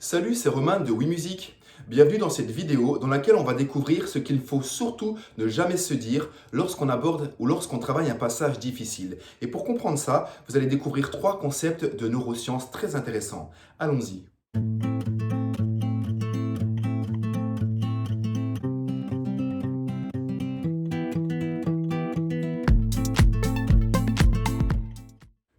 Salut, c'est Romain de WeMusic. Bienvenue dans cette vidéo dans laquelle on va découvrir ce qu'il faut surtout ne jamais se dire lorsqu'on aborde ou lorsqu'on travaille un passage difficile. Et pour comprendre ça, vous allez découvrir 3 concepts de neurosciences très intéressants. Allons-y.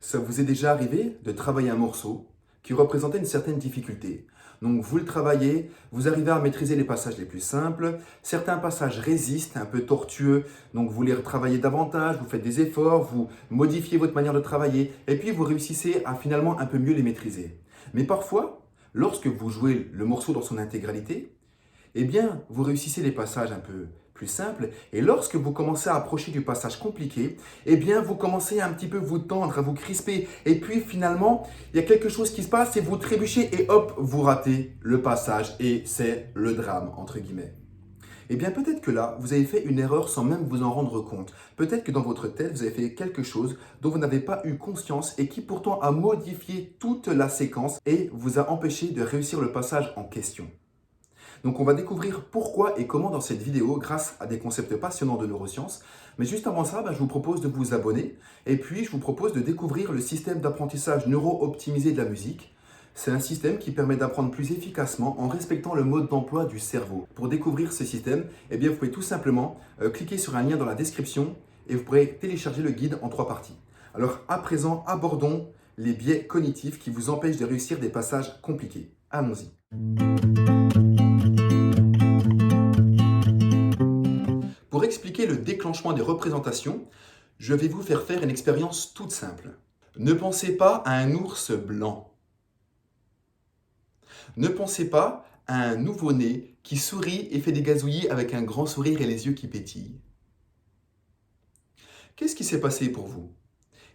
Ça vous est déjà arrivé de travailler un morceau qui représentait une certaine difficulté. Donc vous le travaillez, vous arrivez à maîtriser les passages les plus simples, certains passages résistent, un peu tortueux, donc vous les retravaillez davantage, vous faites des efforts, vous modifiez votre manière de travailler, et puis vous réussissez à finalement un peu mieux les maîtriser. Mais parfois, lorsque vous jouez le morceau dans son intégralité, eh bien, vous réussissez les passages un peu plus simples. Et lorsque vous commencez à approcher du passage compliqué, eh bien, vous commencez à un petit peu vous tendre, à vous crisper. Et puis, finalement, il y a quelque chose qui se passe et vous trébuchez et hop, vous ratez le passage. Et c'est le drame, entre guillemets. Eh bien, peut-être que là, vous avez fait une erreur sans même vous en rendre compte. Peut-être que dans votre tête, vous avez fait quelque chose dont vous n'avez pas eu conscience et qui pourtant a modifié toute la séquence et vous a empêché de réussir le passage en question. Donc on va découvrir pourquoi et comment dans cette vidéo grâce à des concepts passionnants de neurosciences. Mais juste avant ça, je vous propose de vous abonner et puis je vous propose de découvrir le système d'apprentissage neuro-optimisé de la musique. C'est un système qui permet d'apprendre plus efficacement en respectant le mode d'emploi du cerveau. Pour découvrir ce système, eh bien, vous pouvez tout simplement cliquer sur un lien dans la description et vous pourrez télécharger le guide en 3 parties. Alors à présent, abordons les biais cognitifs qui vous empêchent de réussir des passages compliqués. Allons-y. Pour expliquer le déclenchement des représentations, je vais vous faire une expérience toute simple. Ne pensez pas à un ours blanc. Ne pensez pas à un nouveau-né qui sourit et fait des gazouillis avec un grand sourire et les yeux qui pétillent. Qu'est-ce qui s'est passé pour vous?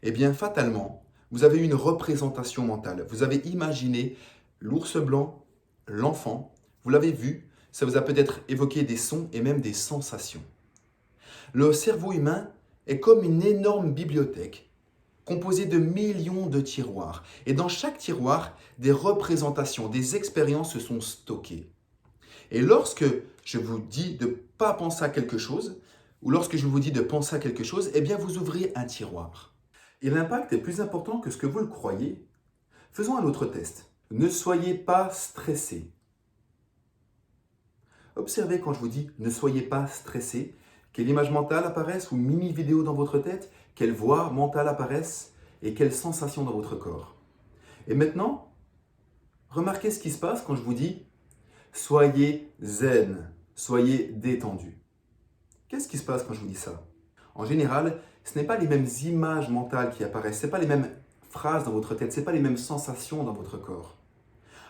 Eh bien, fatalement, vous avez eu une représentation mentale. Vous avez imaginé l'ours blanc, l'enfant, vous l'avez vu, ça vous a peut-être évoqué des sons et même des sensations. Le cerveau humain est comme une énorme bibliothèque composée de millions de tiroirs. Et dans chaque tiroir, des représentations, des expériences se sont stockées. Et lorsque je vous dis de ne pas penser à quelque chose, ou lorsque je vous dis de penser à quelque chose, eh bien vous ouvrez un tiroir. Et l'impact est plus important que ce que vous le croyez. Faisons un autre test. Ne soyez pas stressé. Observez quand je vous dis ne soyez pas stressé, quelle image mentale apparaisse ou mini-vidéo dans votre tête, quelle voix mentale apparaisse et quelles sensations dans votre corps. Et maintenant, remarquez ce qui se passe quand je vous dis soyez zen, soyez détendu. Qu'est-ce qui se passe quand je vous dis ça? En général, ce n'est pas les mêmes images mentales qui apparaissent, ce n'est pas les mêmes phrases dans votre tête, ce n'est pas les mêmes sensations dans votre corps.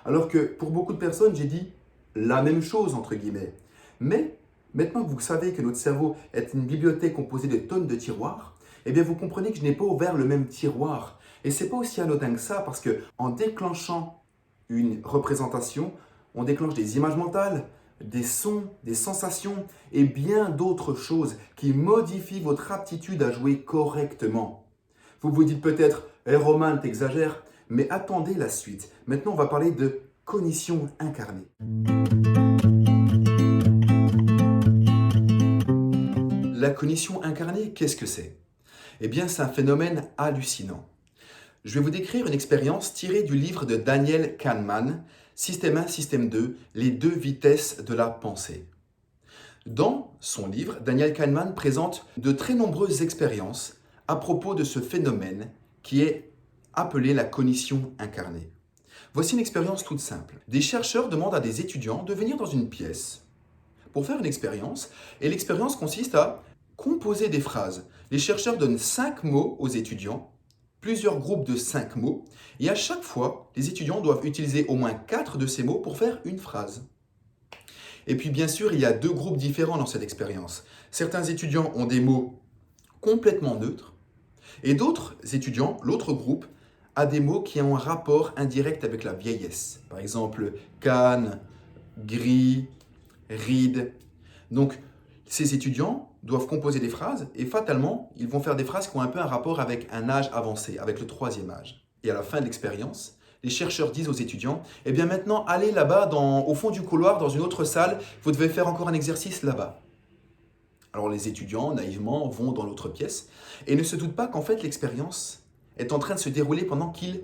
Alors que pour beaucoup de personnes, j'ai dit la même chose entre guillemets. Mais maintenant que vous savez que notre cerveau est une bibliothèque composée de tonnes de tiroirs, eh bien vous comprenez que je n'ai pas ouvert le même tiroir. Et c'est pas aussi anodin que ça parce que en déclenchant une représentation, on déclenche des images mentales, des sons, des sensations et bien d'autres choses qui modifient votre aptitude à jouer correctement. Vous vous dites peut-être, Romain, t'exagères, mais attendez la suite. Maintenant, on va parler de cognition incarnée. La cognition incarnée, qu'est-ce que c'est? Eh bien, c'est un phénomène hallucinant. Je vais vous décrire une expérience tirée du livre de Daniel Kahneman, Système 1, Système 2, les 2 vitesses de la pensée. Dans son livre, Daniel Kahneman présente de très nombreuses expériences à propos de ce phénomène qui est appelé la cognition incarnée. Voici une expérience toute simple. Des chercheurs demandent à des étudiants de venir dans une pièce pour faire une expérience, et l'expérience consiste à composer des phrases. Les chercheurs donnent 5 mots aux étudiants, plusieurs groupes de 5 mots, et à chaque fois, les étudiants doivent utiliser au moins 4 de ces mots pour faire une phrase. Et puis bien sûr, il y a 2 groupes différents dans cette expérience. Certains étudiants ont des mots complètement neutres, et d'autres étudiants, l'autre groupe, a des mots qui ont un rapport indirect avec la vieillesse. Par exemple, canne, gris, ride. Donc, ces étudiants doivent composer des phrases et fatalement, ils vont faire des phrases qui ont un peu un rapport avec un âge avancé, avec le 3e âge. Et à la fin de l'expérience, les chercheurs disent aux étudiants, eh bien maintenant, allez là-bas, au fond du couloir, dans une autre salle, vous devez faire encore un exercice là-bas. Alors les étudiants, naïvement, vont dans l'autre pièce et ne se doutent pas qu'en fait l'expérience est en train de se dérouler pendant qu'ils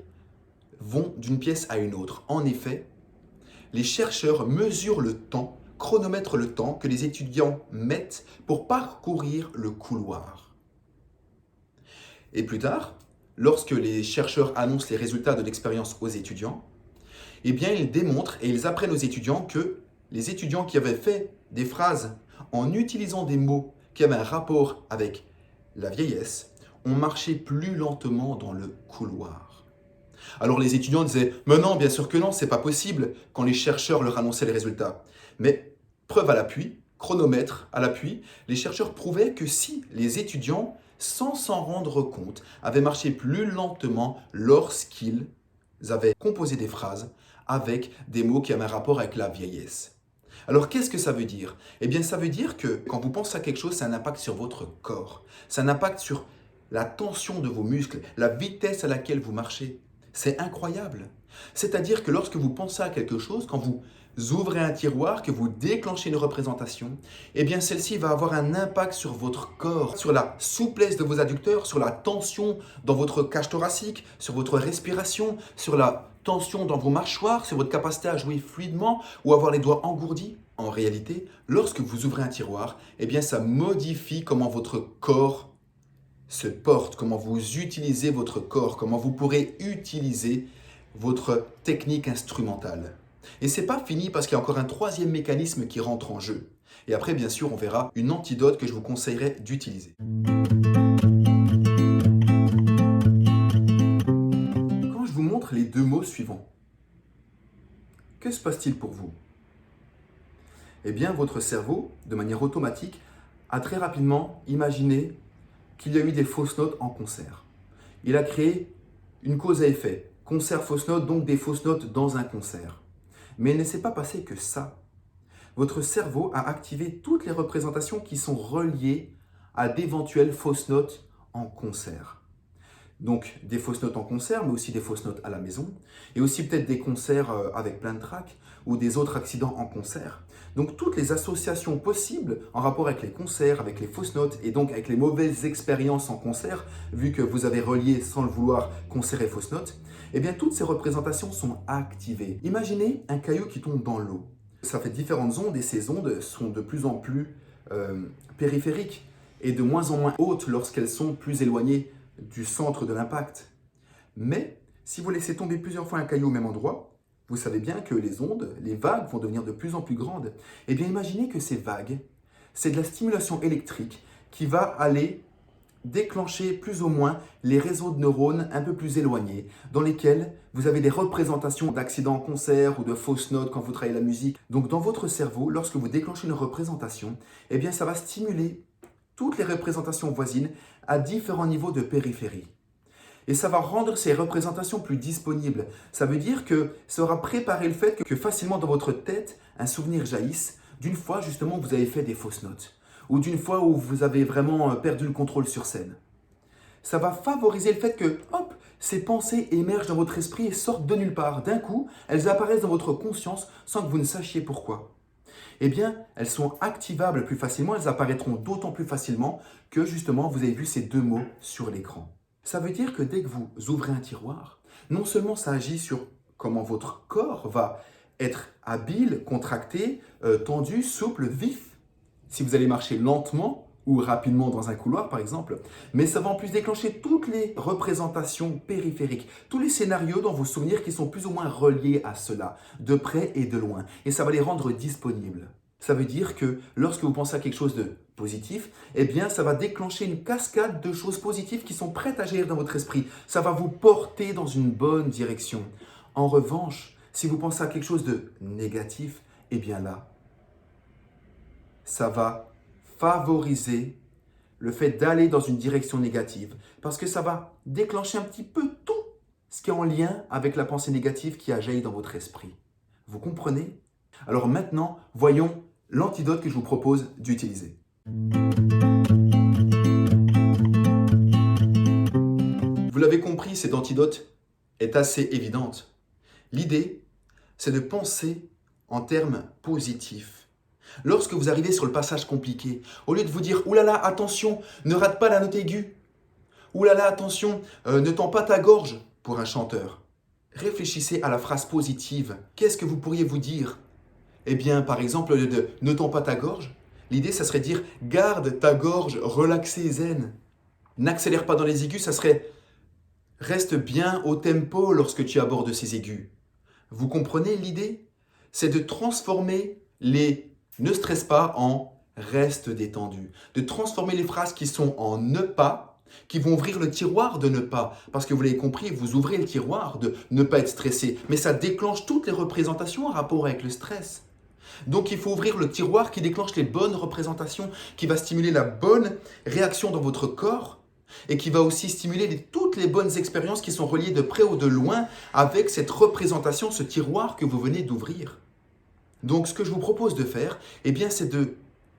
vont d'une pièce à une autre. En effet, les chercheurs mesurent le temps, chronomètrent le temps que les étudiants mettent pour parcourir le couloir. Et plus tard, lorsque les chercheurs annoncent les résultats de l'expérience aux étudiants, eh bien ils démontrent et ils apprennent aux étudiants que les étudiants qui avaient fait des phrases en utilisant des mots qui avaient un rapport avec la vieillesse ont marché plus lentement dans le couloir. Alors les étudiants disaient « Mais non, bien sûr que non, c'est pas possible » quand les chercheurs leur annonçaient les résultats. Mais preuve à l'appui, chronomètre à l'appui, les chercheurs prouvaient que si les étudiants, sans s'en rendre compte, avaient marché plus lentement lorsqu'ils avaient composé des phrases avec des mots qui avaient un rapport avec la vieillesse. Alors qu'est-ce que ça veut dire? Eh bien ça veut dire que quand vous pensez à quelque chose, ça a un impact sur votre corps, ça a un impact sur la tension de vos muscles, la vitesse à laquelle vous marchez. C'est incroyable. C'est-à-dire que lorsque vous pensez à quelque chose, quand vous ouvrez un tiroir, que vous déclenchez une représentation, eh bien celle-ci va avoir un impact sur votre corps, sur la souplesse de vos adducteurs, sur la tension dans votre cage thoracique, sur votre respiration, sur la tension dans vos mâchoires, sur votre capacité à jouer fluidement ou avoir les doigts engourdis. En réalité, lorsque vous ouvrez un tiroir, eh bien ça modifie comment votre corps se porte, comment vous utilisez votre corps, comment vous pourrez utiliser votre technique instrumentale. Et c'est pas fini parce qu'il y a encore un troisième mécanisme qui rentre en jeu. Et après, bien sûr, on verra une antidote que je vous conseillerais d'utiliser. Quand je vous montre les deux mots suivants, que se passe-t-il pour vous? Eh bien, votre cerveau, de manière automatique, a très rapidement imaginé qu'il y a eu des fausses notes en concert. Il a créé une cause à effet. Concert, fausse note, donc des fausses notes dans un concert. Mais il ne s'est pas passé que ça. Votre cerveau a activé toutes les représentations qui sont reliées à d'éventuelles fausses notes en concert. Donc des fausses notes en concert, mais aussi des fausses notes à la maison, et aussi peut-être des concerts avec plein de tracks, ou des autres accidents en concert. Donc toutes les associations possibles en rapport avec les concerts, avec les fausses notes, et donc avec les mauvaises expériences en concert, vu que vous avez relié sans le vouloir concert et fausses notes, eh bien toutes ces représentations sont activées. Imaginez un caillou qui tombe dans l'eau. Ça fait différentes ondes, et ces ondes sont de plus en plus périphériques, et de moins en moins hautes lorsqu'elles sont plus éloignées du centre de l'impact. Mais si vous laissez tomber plusieurs fois un caillou au même endroit, vous savez bien que les ondes, les vagues vont devenir de plus en plus grandes. Eh bien imaginez que ces vagues, c'est de la stimulation électrique qui va aller déclencher plus ou moins les réseaux de neurones un peu plus éloignés, dans lesquels vous avez des représentations d'accidents en concert ou de fausses notes quand vous travaillez la musique. Donc dans votre cerveau, lorsque vous déclenchez une représentation, eh bien ça va stimuler toutes les représentations voisines à différents niveaux de périphérie. Et ça va rendre ces représentations plus disponibles. Ça veut dire que ça aura préparé le fait que facilement dans votre tête, un souvenir jaillisse d'une fois justement où vous avez fait des fausses notes, ou d'une fois où vous avez vraiment perdu le contrôle sur scène. Ça va favoriser le fait que, hop, ces pensées émergent dans votre esprit et sortent de nulle part. D'un coup, elles apparaissent dans votre conscience sans que vous ne sachiez pourquoi. Eh bien, elles sont activables plus facilement, elles apparaîtront d'autant plus facilement que justement vous avez vu ces deux mots sur l'écran. Ça veut dire que dès que vous ouvrez un tiroir, non seulement ça agit sur comment votre corps va être habile, contracté, tendu, souple, vif, si vous allez marcher lentement ou rapidement dans un couloir par exemple, mais ça va en plus déclencher toutes les représentations périphériques, tous les scénarios dans vos souvenirs qui sont plus ou moins reliés à cela, de près et de loin, et ça va les rendre disponibles. Ça veut dire que lorsque vous pensez à quelque chose de positif, eh bien ça va déclencher une cascade de choses positives qui sont prêtes à jaillir dans votre esprit. Ça va vous porter dans une bonne direction. En revanche, si vous pensez à quelque chose de négatif, eh bien là, ça va favoriser le fait d'aller dans une direction négative parce que ça va déclencher un petit peu tout ce qui est en lien avec la pensée négative qui a jailli dans votre esprit. Vous comprenez? Alors maintenant, voyons l'antidote que je vous propose d'utiliser. Vous l'avez compris, cette antidote est assez évidente. L'idée, c'est de penser en termes positifs. Lorsque vous arrivez sur le passage compliqué, au lieu de vous dire « Ouh là là, attention, ne rate pas la note aiguë » Ouh là là, attention, ne tends pas ta gorge pour un chanteur. Réfléchissez à la phrase positive. Qu'est-ce que vous pourriez vous dire? Eh bien, par exemple, au lieu de ne tends pas ta gorge, l'idée, ça serait de dire garde ta gorge relaxée et zen. N'accélère pas dans les aigus, ça serait reste bien au tempo lorsque tu abordes ces aigus. Vous comprenez l'idée? C'est de transformer les ne stresse pas en reste détendu. De transformer les phrases qui sont en ne pas, qui vont ouvrir le tiroir de ne pas. Parce que vous l'avez compris, vous ouvrez le tiroir de ne pas être stressé. Mais ça déclenche toutes les représentations en rapport avec le stress. Donc il faut ouvrir le tiroir qui déclenche les bonnes représentations, qui va stimuler la bonne réaction dans votre corps et qui va aussi stimuler toutes les bonnes expériences qui sont reliées de près ou de loin avec cette représentation, ce tiroir que vous venez d'ouvrir. Donc ce que je vous propose de faire, eh bien, c'est de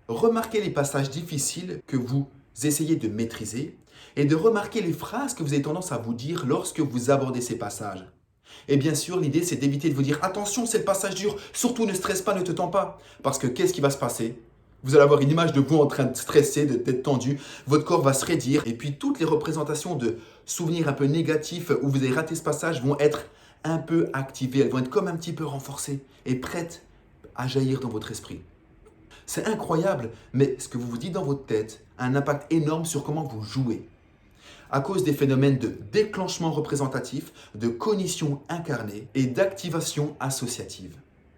remarquer les passages difficiles que vous essayez de maîtriser et de remarquer les phrases que vous avez tendance à vous dire lorsque vous abordez ces passages. Et bien sûr, l'idée, c'est d'éviter de vous dire « Attention, c'est le passage dur, surtout ne stresse pas, ne te tends pas ». Parce que qu'est-ce qui va se passer? Vous allez avoir une image de vous en train de stresser, d'être tendu, votre corps va se raidir et puis toutes les représentations de souvenirs un peu négatifs où vous avez raté ce passage vont être un peu activées, elles vont être comme un petit peu renforcées et prêtes à jaillir dans votre esprit. C'est incroyable, mais ce que vous vous dites dans votre tête a un impact énorme sur comment vous jouez. À cause des phénomènes de déclenchement représentatif, de cognition incarnée et d'activation associative.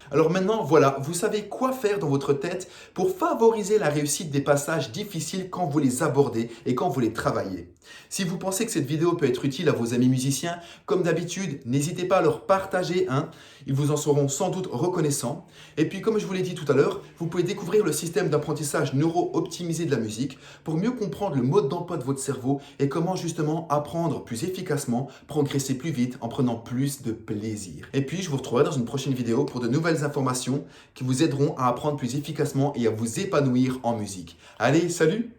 Alors maintenant, voilà, vous savez quoi faire dans votre tête pour favoriser la réussite des passages difficiles quand vous les abordez et quand vous les travaillez. Si vous pensez que cette vidéo peut être utile à vos amis musiciens, comme d'habitude, n'hésitez pas à leur partager un. Ils vous en seront sans doute reconnaissants. Et puis, comme je vous l'ai dit tout à l'heure, vous pouvez découvrir le système d'apprentissage neuro-optimisé de la musique pour mieux comprendre le mode d'emploi de votre cerveau et comment justement apprendre plus efficacement, progresser plus vite en prenant plus de plaisir. Et puis, je vous retrouverai dans une prochaine vidéo pour de nouvelles informations qui vous aideront à apprendre plus efficacement et à vous épanouir en musique. Allez, salut!